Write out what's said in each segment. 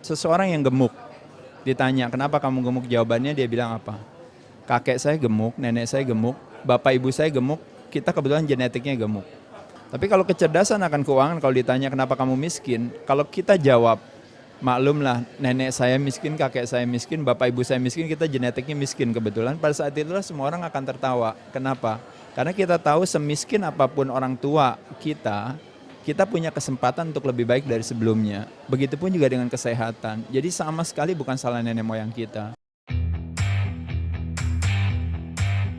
Seseorang yang gemuk, ditanya, "Kenapa kamu gemuk?" Jawabannya dia bilang apa? "Kakek saya gemuk, nenek saya gemuk, bapak ibu saya gemuk, kita kebetulan genetiknya gemuk." Tapi kalau kecerdasan akan keuangan, kalau ditanya, "Kenapa kamu miskin?" Kalau kita jawab, maklumlah nenek saya miskin, kakek saya miskin, bapak ibu saya miskin, kita genetiknya miskin kebetulan. Pada saat itulah semua orang akan tertawa. Kenapa? Karena kita tahu semiskin apapun orang tua kita punya kesempatan untuk lebih baik dari sebelumnya. Begitupun juga dengan kesehatan. Jadi sama sekali bukan salah nenek moyang kita.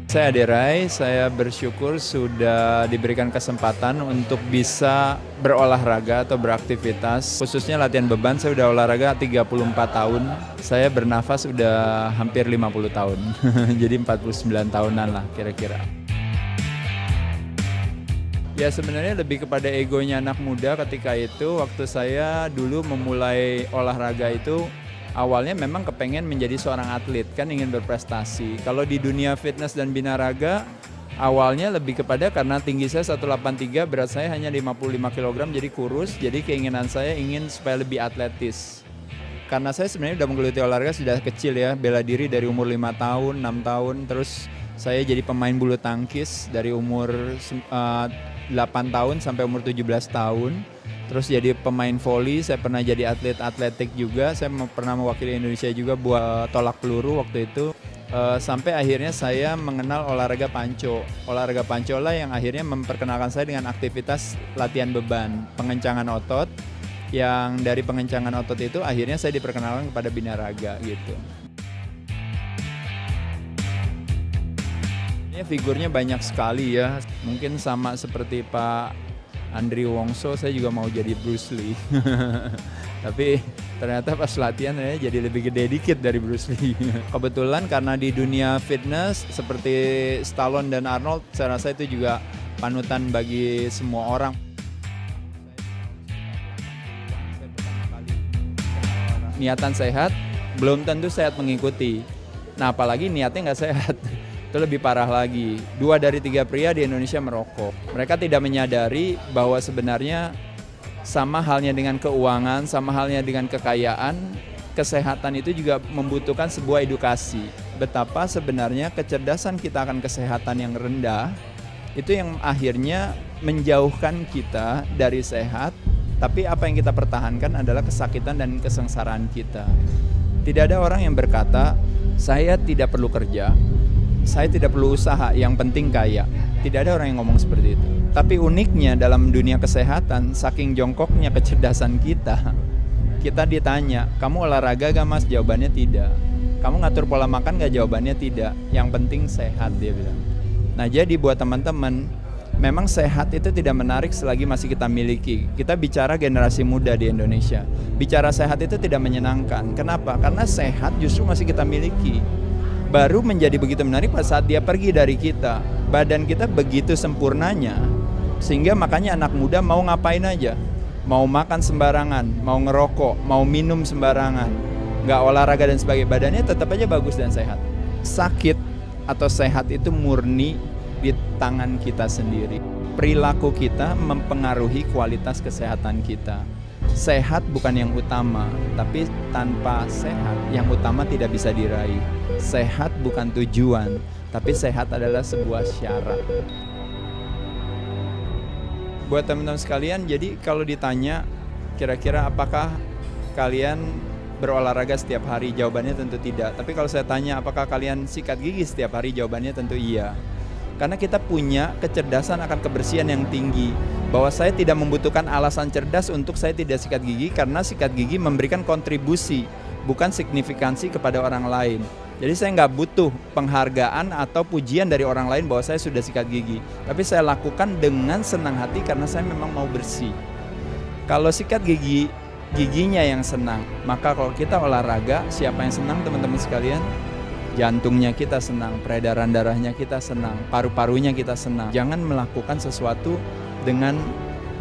Saya Ade Rai, saya bersyukur sudah diberikan kesempatan untuk bisa berolahraga atau beraktivitas. Khususnya latihan beban, saya udah olahraga 34 tahun. Saya bernafas udah hampir 50 tahun. Jadi 49 tahunan lah kira-kira. Ya sebenarnya lebih kepada egonya anak muda ketika itu. Waktu saya dulu memulai olahraga itu awalnya memang kepengen menjadi seorang atlet, kan ingin berprestasi. Kalau di dunia fitness dan binaraga awalnya lebih kepada karena tinggi saya 183, berat saya hanya 55 kg, jadi kurus. Jadi keinginan saya ingin supaya lebih atletis. Karena saya sebenarnya udah menggeluti olahraga sudah kecil ya, bela diri dari umur 5 tahun, 6 tahun, terus saya jadi pemain bulu tangkis dari umur 8 tahun sampai umur 17 tahun. Terus jadi pemain voli, saya pernah jadi atlet atletik juga. Saya pernah mewakili Indonesia juga buat tolak peluru waktu itu. Sampai akhirnya saya mengenal olahraga panco. Olahraga panco lah yang akhirnya memperkenalkan saya dengan aktivitas latihan beban, pengencangan otot. Yang dari pengencangan otot itu akhirnya saya diperkenalkan kepada binaraga gitu. Figurnya banyak sekali ya, mungkin sama seperti Pak Andri Wongso, saya juga mau jadi Bruce Lee. Tapi ternyata pas latihan ya jadi lebih gede dikit dari Bruce Lee. Kebetulan karena di dunia fitness seperti Stallone dan Arnold, saya rasa itu juga panutan bagi semua orang. Niatan sehat, belum tentu sehat mengikuti. Nah apalagi niatnya nggak sehat. Itu lebih parah lagi. 2 dari 3 pria di Indonesia merokok. Mereka tidak menyadari bahwa sebenarnya sama halnya dengan keuangan, sama halnya dengan kekayaan, kesehatan itu juga membutuhkan sebuah edukasi. Betapa sebenarnya kecerdasan kita akan kesehatan yang rendah, itu yang akhirnya menjauhkan kita dari sehat, tapi apa yang kita pertahankan adalah kesakitan dan kesengsaraan kita. Tidak ada orang yang berkata, saya tidak perlu kerja, saya tidak perlu usaha, yang penting kaya. Tidak ada orang yang ngomong seperti itu. Tapi uniknya dalam dunia kesehatan, saking jongkoknya kecerdasan kita ditanya, kamu olahraga gak mas? Jawabannya tidak. Kamu ngatur pola makan gak? Jawabannya tidak. Yang penting sehat, dia bilang. Nah jadi buat teman-teman, memang sehat itu tidak menarik selagi masih kita miliki. Kita bicara generasi muda di Indonesia. Bicara sehat itu tidak menyenangkan. Kenapa? Karena sehat justru masih kita miliki. Baru menjadi begitu menarik pada saat dia pergi dari kita. Badan kita begitu sempurnanya, sehingga makanya anak muda mau ngapain aja. Mau makan sembarangan, mau ngerokok, mau minum sembarangan, nggak olahraga dan sebagainya, badannya tetap aja bagus dan sehat. Sakit atau sehat itu murni di tangan kita sendiri. Perilaku kita mempengaruhi kualitas kesehatan kita. Sehat bukan yang utama, tapi tanpa sehat yang utama tidak bisa diraih. Sehat bukan tujuan, tapi sehat adalah sebuah syarat. Buat teman-teman sekalian, jadi kalau ditanya kira-kira apakah kalian berolahraga setiap hari? Jawabannya tentu tidak. Tapi kalau saya tanya apakah kalian sikat gigi setiap hari? Jawabannya tentu iya. Karena kita punya kecerdasan akan kebersihan yang tinggi. Bahwa saya tidak membutuhkan alasan cerdas untuk saya tidak sikat gigi, karena sikat gigi memberikan kontribusi, bukan signifikansi kepada orang lain. Jadi saya nggak butuh penghargaan atau pujian dari orang lain bahwa saya sudah sikat gigi. Tapi saya lakukan dengan senang hati karena saya memang mau bersih. Kalau sikat gigi, giginya yang senang. Maka kalau kita olahraga, siapa yang senang teman-teman sekalian? Jantungnya kita senang, peredaran darahnya kita senang, paru-parunya kita senang. Jangan melakukan sesuatu dengan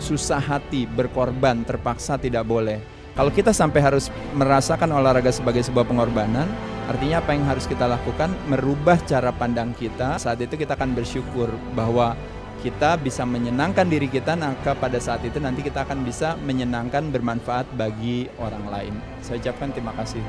susah hati, berkorban, terpaksa, tidak boleh. Kalau kita sampai harus merasakan olahraga sebagai sebuah pengorbanan, artinya apa yang harus kita lakukan? Merubah cara pandang kita. Saat itu kita akan bersyukur bahwa kita bisa menyenangkan diri kita, maka pada saat itu nanti kita akan bisa menyenangkan, bermanfaat bagi orang lain. Saya ucapkan terima kasih.